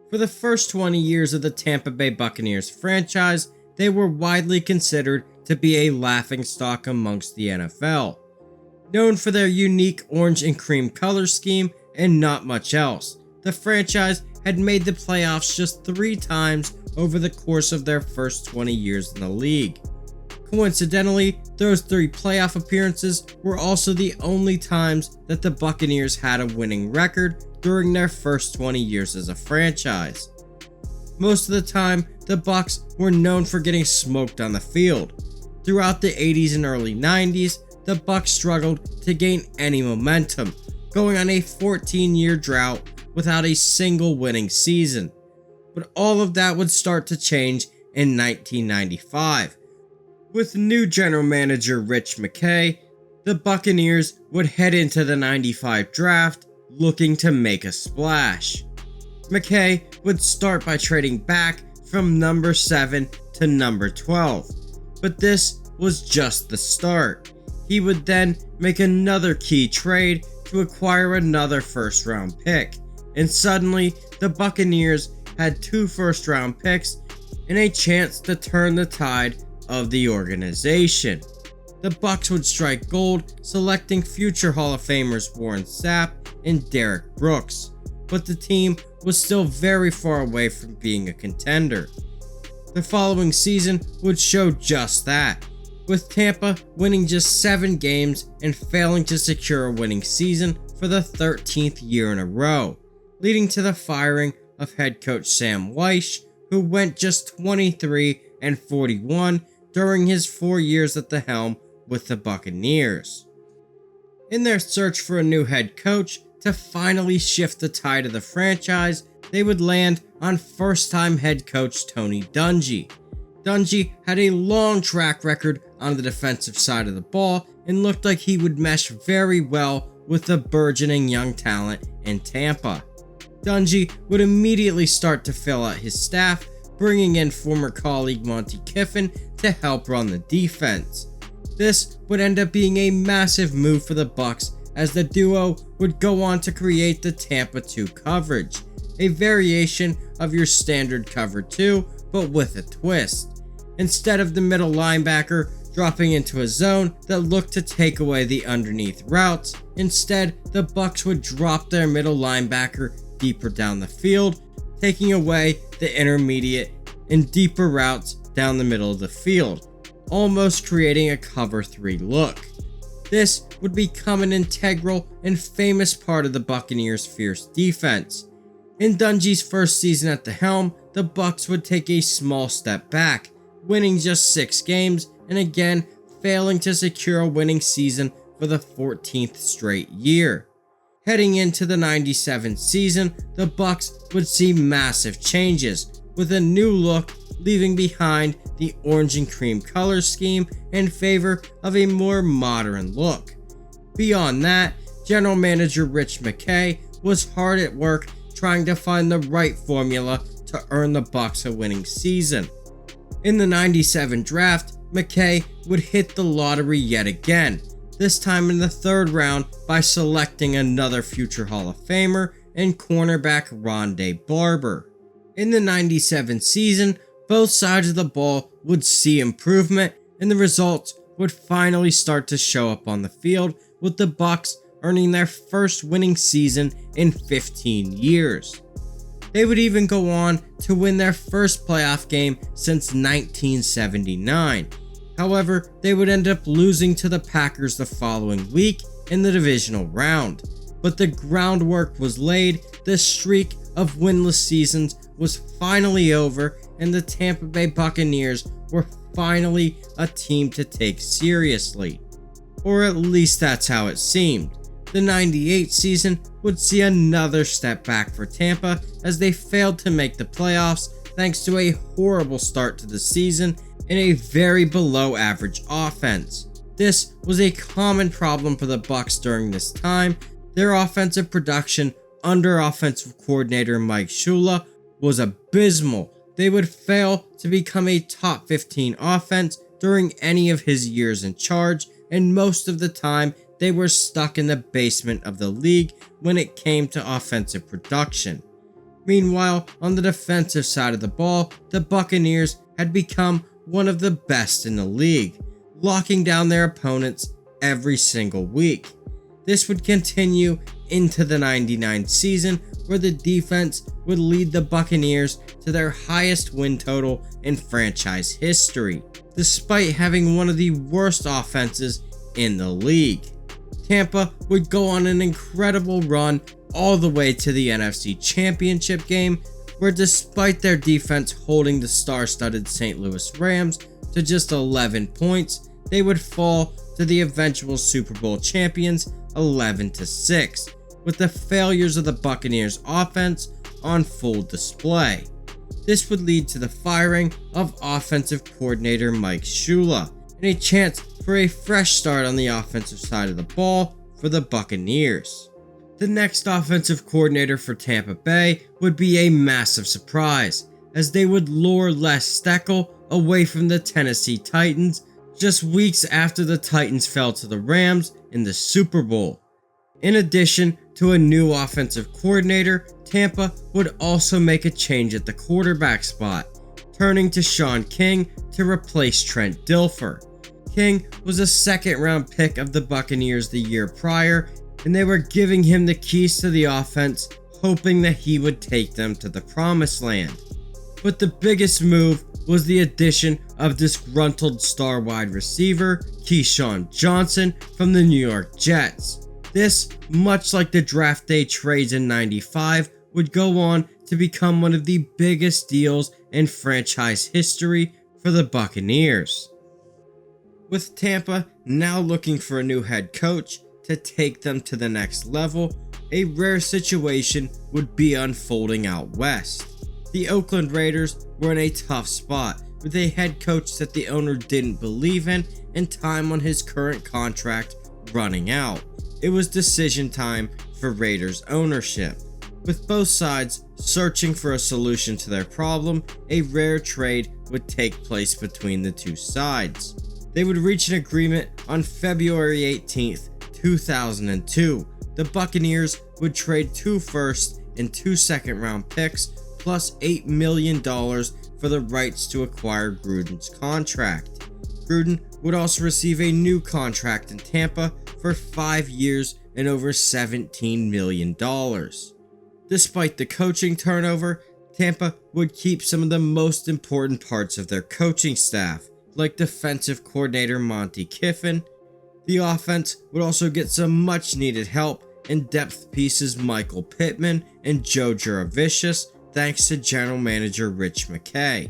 For the first 20 years of the Tampa Bay Buccaneers franchise, they were widely considered to be a laughingstock amongst the NFL. Known for their unique orange and cream color scheme and not much else, the franchise had made the playoffs just 3 times over the course of their first 20 years in the league. Coincidentally, those 3 playoff appearances were also the only times that the Buccaneers had a winning record during their first 20 years as a franchise. Most of the time, the Bucs were known for getting smoked on the field. Throughout the 80s and early 90s, the Bucs struggled to gain any momentum, going on a 14-year drought without a single winning season. But all of that would start to change in 1995. With new general manager Rich McKay, the Buccaneers would head into the 95 draft looking to make a splash. McKay would start by trading back from number 7 to number 12, but this was just the start. He would then make another key trade to acquire another first-round pick, and suddenly the Buccaneers had 2 first-round picks and a chance to turn the tide of the organization. The Bucs would strike gold, selecting future Hall of Famers Warren Sapp and Derek Brooks, but the team was still very far away from being a contender. The following season would show just that, with Tampa winning just 7 games and failing to secure a winning season for the 13th year in a row, leading to the firing of head coach Sam Weish, who went just 23-41 during his 4 years at the helm with the Buccaneers. In their search for a new head coach to finally shift the tide of the franchise, they would land on first-time head coach Tony Dungy. Dungy had a long track record on the defensive side of the ball and looked like he would mesh very well with the burgeoning young talent in Tampa. Dungy would immediately start to fill out his staff, bringing in former colleague Monty Kiffin to help run the defense. This would end up being a massive move for the Bucs, as the duo would go on to create the Tampa 2 coverage, a variation of your standard cover 2, but with a twist. Instead of the middle linebacker dropping into a zone that looked to take away the underneath routes, instead the Bucs would drop their middle linebacker deeper down the field, taking away the intermediate and deeper routes down the middle of the field, almost creating a cover 3 look. This would become an integral and famous part of the Buccaneers' fierce defense. In Dungy's first season at the helm, the Bucs would take a small step back, winning just 6 games and again failing to secure a winning season for the 14th straight year. Heading into the 97 season, the Bucs would see massive changes, with a new look leaving behind the orange and cream color scheme in favor of a more modern look. Beyond that, general manager Rich McKay was hard at work trying to find the right formula to earn the Bucs a winning season. In the 97 draft, McKay would hit the lottery yet again, this time in the 3rd round by selecting another future Hall of Famer and cornerback Rondé Barber. In the 97 season, both sides of the ball would see improvement, and the results would finally start to show up on the field, with the Bucs earning their first winning season in 15 years. They would even go on to win their first playoff game since 1979. However, they would end up losing to the Packers the following week in the divisional round. But the groundwork was laid, the streak of winless seasons was finally over, and the Tampa Bay Buccaneers were finally a team to take seriously. Or at least that's how it seemed. The 98 season would see another step back for Tampa as they failed to make the playoffs thanks to a horrible start to the season and a very below average offense. This was a common problem for the Bucs during this time. Their offensive production under offensive coordinator Mike Shula was abysmal. They would fail to become a top 15 offense during any of his years in charge, and most of the time they were stuck in the basement of the league when it came to offensive production. Meanwhile, on the defensive side of the ball, the Buccaneers had become one of the best in the league, locking down their opponents every single week. This would continue into the '99 season, where the defense would lead the Buccaneers to their highest win total in franchise history, despite having one of the worst offenses in the league. Tampa would go on an incredible run all the way to the NFC Championship game, where despite their defense holding the star-studded St. Louis Rams to just 11 points, they would fall to the eventual Super Bowl champions 11-6, with the failures of the Buccaneers offense on full display. This would lead to the firing of offensive coordinator Mike Shula, and a chance for a fresh start on the offensive side of the ball for the Buccaneers. The next offensive coordinator for Tampa Bay would be a massive surprise, as they would lure Les Steckel away from the Tennessee Titans just weeks after the Titans fell to the Rams in the Super Bowl. In addition to a new offensive coordinator, Tampa would also make a change at the quarterback spot, turning to Sean King to replace Trent Dilfer. King was a second-round pick of the Buccaneers the year prior, and they were giving him the keys to the offense, hoping that he would take them to the promised land. But the biggest move was the addition of disgruntled star wide receiver Keyshawn Johnson from the New York Jets. This, much like the draft day trades in '95, would go on to become one of the biggest deals in franchise history for the Buccaneers. With Tampa now looking for a new head coach to take them to the next level, a rare situation would be unfolding out west. The Oakland Raiders were in a tough spot, with a head coach that the owner didn't believe in and time on his current contract running out. It was decision time for Raiders ownership. With both sides searching for a solution to their problem, a rare trade would take place between the two sides. They would reach an agreement on February 18th, 2002. The Buccaneers would trade 2 first and 2 second-round picks plus $8 million for the rights to acquire Gruden's contract. Gruden would also receive a new contract in Tampa for 5 years and over $17 million. Despite the coaching turnover, Tampa would keep some of the most important parts of their coaching staff, like defensive coordinator Monty Kiffin. The offense would also get some much needed help in depth pieces Michael Pittman and Joe Jurevicius, thanks to general manager Rich McKay.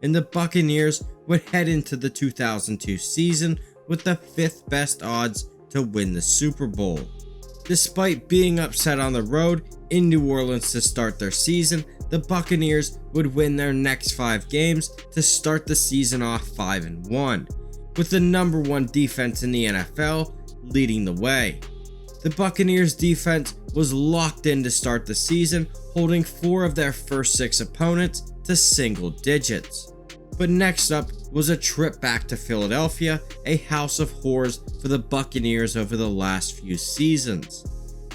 And the Buccaneers would head into the 2002 season with the 5th best odds to win the Super Bowl. Despite being upset on the road in New Orleans to start their season, the Buccaneers would win their next 5 games to start the season off 5-1, with the number 1 defense in the NFL leading the way. The Buccaneers defense was locked in to start the season, holding 4 of their first 6 opponents to single digits. But next up was a trip back to Philadelphia, a house of horrors for the Buccaneers over the last few seasons.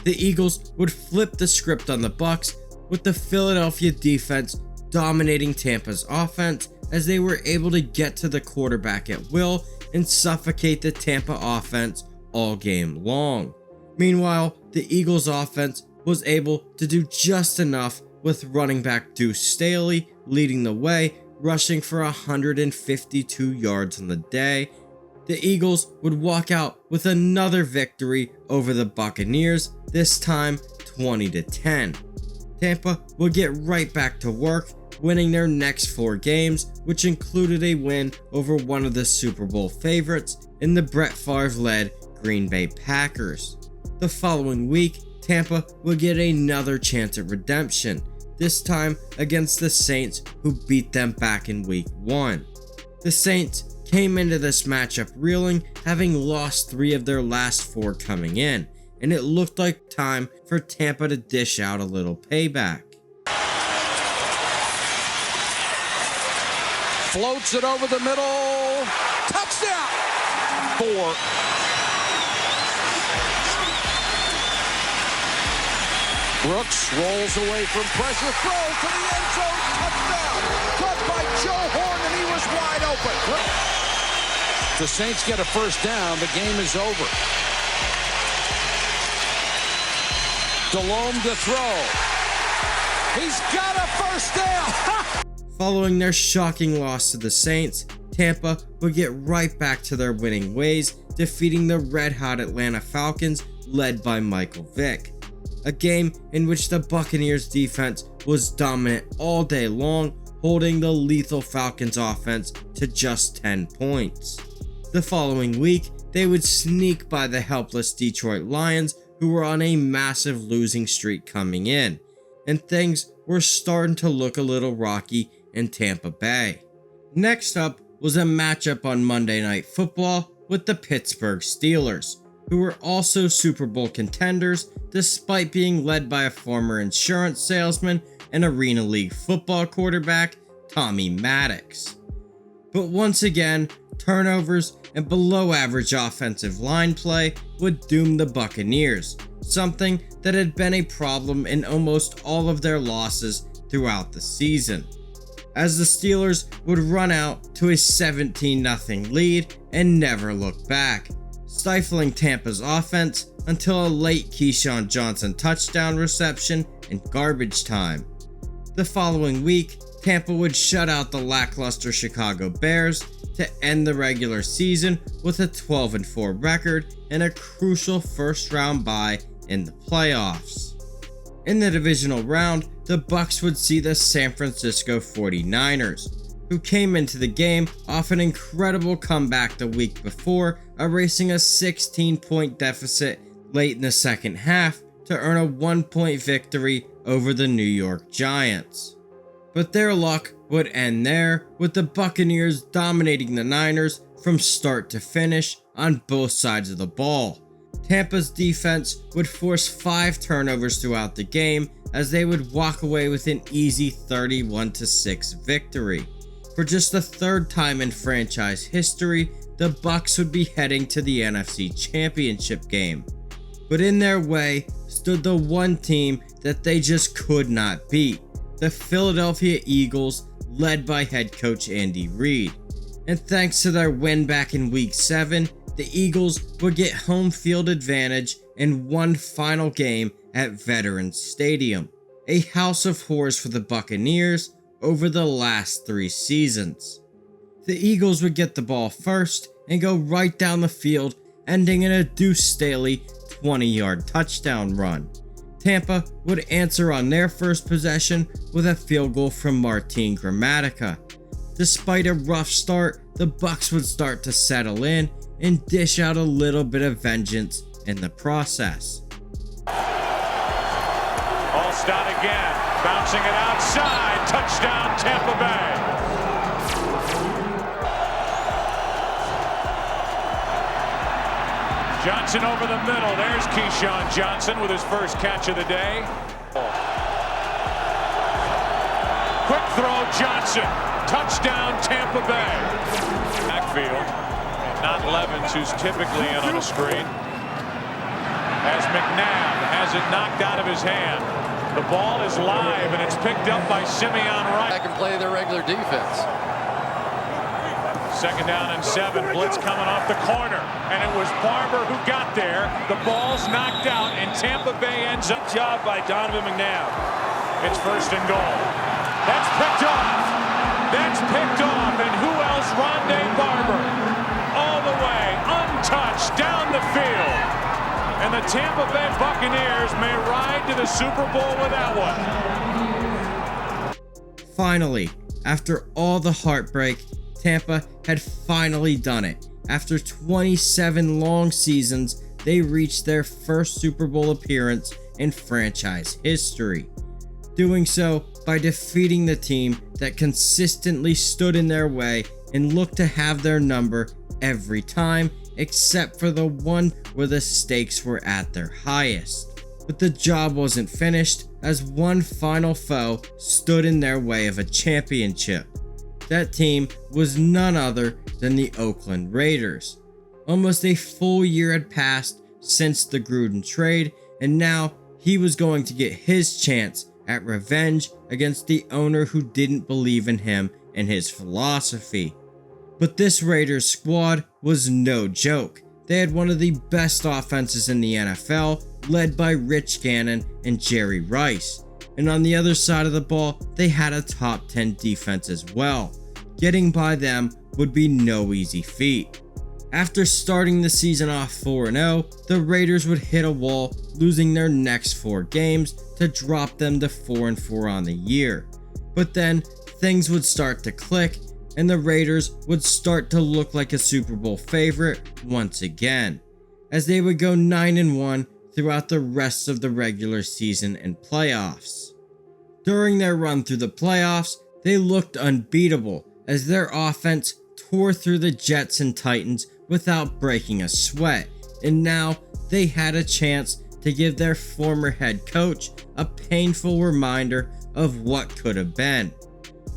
The Eagles would flip the script on the Bucs, with the Philadelphia defense dominating Tampa's offense as they were able to get to the quarterback at will and suffocate the Tampa offense all game long. Meanwhile, the Eagles offense was able to do just enough, with running back Deuce Staley leading the way, rushing for 152 yards on the day. The Eagles would walk out with another victory over the Buccaneers, this time 20-10. Tampa would get right back to work, winning their next 4 games, which included a win over one of the Super Bowl favorites in the Brett Favre-led Green Bay Packers. The following week, Tampa would get another chance at redemption, this time against the Saints, who beat them back in week 1. The Saints came into this matchup reeling, having lost 3 of their last 4 coming in, and it looked like time for Tampa to dish out a little payback. Floats it over the middle. Touchdown! 4. Brooks rolls away from pressure, throws to the end zone, touchdown. Caught by Joe Horn, and he was wide open. The Saints get a first down. The game is over. Delhomme to throw. He's got a first down. Following their shocking loss to the Saints, Tampa would get right back to their winning ways, defeating the red-hot Atlanta Falcons led by Michael Vick. A game in which the Buccaneers defense was dominant all day long, holding the lethal Falcons offense to just 10 points. The following week, they would sneak by the helpless Detroit Lions, who were on a massive losing streak coming in, and things were starting to look a little rocky in Tampa Bay. Next up was a matchup on Monday Night Football with the Pittsburgh Steelers, who were also Super Bowl contenders despite being led by a former insurance salesman and Arena League football quarterback, Tommy Maddox. But once again, turnovers and below average offensive line play would doom the Buccaneers, something that had been a problem in almost all of their losses throughout the season, as the Steelers would run out to a 17-0 lead and never look back, stifling Tampa's offense until a late Keyshawn Johnson touchdown reception in garbage time. The following week, Tampa would shut out the lackluster Chicago Bears to end the regular season with a 12-4 record and a crucial first-round bye in the playoffs. In the divisional round, the Bucs would see the San Francisco 49ers, who came into the game off an incredible comeback the week before, erasing a 16-point deficit late in the second half to earn a 1-point victory over the New York Giants. But their luck would end there, with the Buccaneers dominating the Niners from start to finish on both sides of the ball. Tampa's defense would force 5 turnovers throughout the game, as they would walk away with an easy 31-6 victory. For just the third time in franchise history, the Bucs would be heading to the NFC Championship game. But in their way stood the one team that they just could not beat, the Philadelphia Eagles, led by head coach Andy Reid. And thanks to their win back in Week 7, the Eagles would get home field advantage in one final game at Veterans Stadium, a house of horrors for the Buccaneers over the last 3 seasons. The Eagles would get the ball first and go right down the field, ending in a Deuce Staley 20-yard touchdown run. Tampa would answer on their first possession with a field goal from Martin Gramatica. Despite a rough start, the Bucs would start to settle in and dish out a little bit of vengeance in the process. Alstott again, bouncing it outside, touchdown Tampa Bay. Johnson over the middle, there's Keyshawn Johnson with his first catch of the day. Quick throw, Johnson, touchdown Tampa Bay. Backfield. Not Levens, who's typically in on a screen. As McNabb has it knocked out of his hand. The ball is live, and it's picked up by Simeon Wright. I can play their regular defense. 2nd down and 7. Blitz coming off the corner, and it was Barber who got there. The ball's knocked out, and Tampa Bay ends up. Job by Donovan McNabb. It's 1st and goal. That's picked off. That's picked off, and who else? Rondé Barber. All the way, untouched, down the field. And the Tampa Bay Buccaneers may ride to the Super Bowl with that one. Finally, after all the heartbreak, Tampa had finally done it. After 27 long seasons, they reached their first Super Bowl appearance in franchise history. Doing so by defeating the team that consistently stood in their way and looked to have their number every time, except for the one where the stakes were at their highest. But the job wasn't finished, as one final foe stood in their way of a championship. That team was none other than the Oakland Raiders. Almost a full year had passed since the Gruden trade, and now he was going to get his chance at revenge against the owner who didn't believe in him and his philosophy. But this Raiders squad was no joke. They had one of the best offenses in the NFL, led by Rich Gannon and Jerry Rice. And on the other side of the ball, they had a top 10 defense as well. Getting by them would be no easy feat. After starting the season off 4-0, the Raiders would hit a wall, losing their next 4 games to drop them to 4-4 on the year. But then things would start to click, and the Raiders would start to look like a Super Bowl favorite once again, as they would go 9-1 throughout the rest of the regular season and playoffs. During their run through the playoffs, they looked unbeatable as their offense tore through the Jets and Titans without breaking a sweat, and now they had a chance to give their former head coach a painful reminder of what could have been.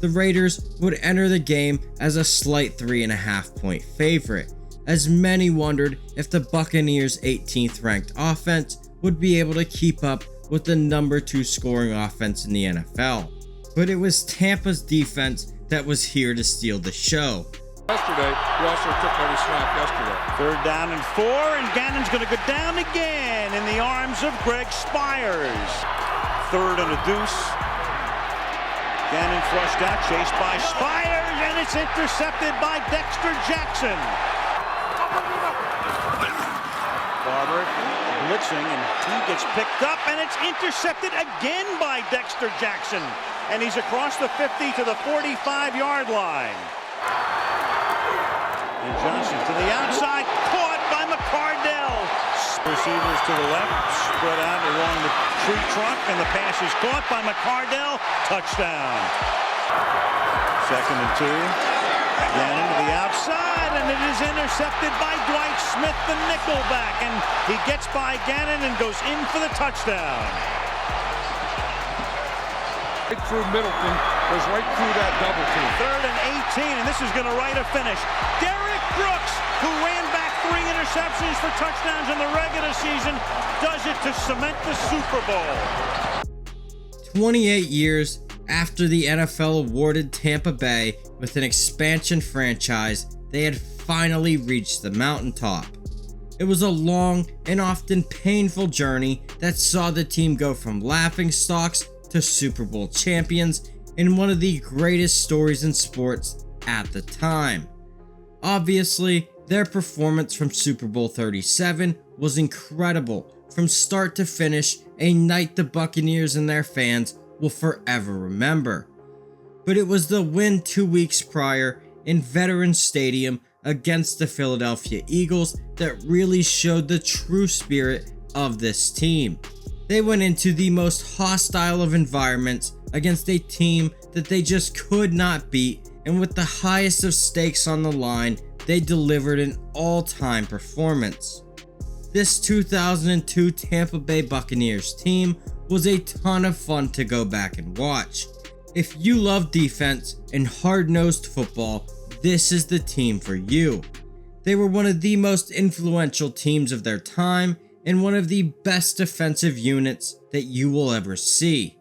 The Raiders would enter the game as a slight 3.5 point favorite, as many wondered if the Buccaneers' 18th ranked offense would be able to keep up with the number 2 scoring offense in the NFL. But it was Tampa's defense that was here to steal the show. Yesterday, he also took every snap yesterday. 3rd down and 4, and Gannon's going to go down again in the arms of Greg Spires. 3rd and a deuce. Gannon flushed out, chased by Spires, and it's intercepted by Dexter Jackson. Barber blitzing, and he gets picked up, and it's intercepted again by Dexter Jackson. And he's across the 50 to the 45-yard line. And Johnson to the outside, caught by McCardell. Receivers to the left, spread out along the tree trunk, and the pass is caught by McCardell. Touchdown. 2nd and 2. Gannon to the outside, and it is intercepted by Dwight Smith, the nickelback. And he gets by Gannon and goes in for the touchdown. Right through Middleton, goes right through that double team. 3rd and 18, and this is going to write a finish. Derek Brooks, who ran back 3 interceptions for touchdowns in the regular season, does it to cement the Super Bowl. 28 years after the NFL awarded Tampa Bay with an expansion franchise, they had finally reached the mountaintop. It was a long and often painful journey that saw the team go from laughingstocks to Super Bowl champions in one of the greatest stories in sports at the time. Obviously, their performance from Super Bowl 37 was incredible from start to finish, a night the Buccaneers and their fans will forever remember. But it was the win 2 weeks prior in Veterans Stadium against the Philadelphia Eagles that really showed the true spirit of this team. They went into the most hostile of environments against a team that they just could not beat, and with the highest of stakes on the line, they delivered an all-time performance. This 2002 Tampa Bay Buccaneers team was a ton of fun to go back and watch. If you love defense and hard-nosed football, this is the team for you. They were one of the most influential teams of their time and one of the best defensive units that you will ever see.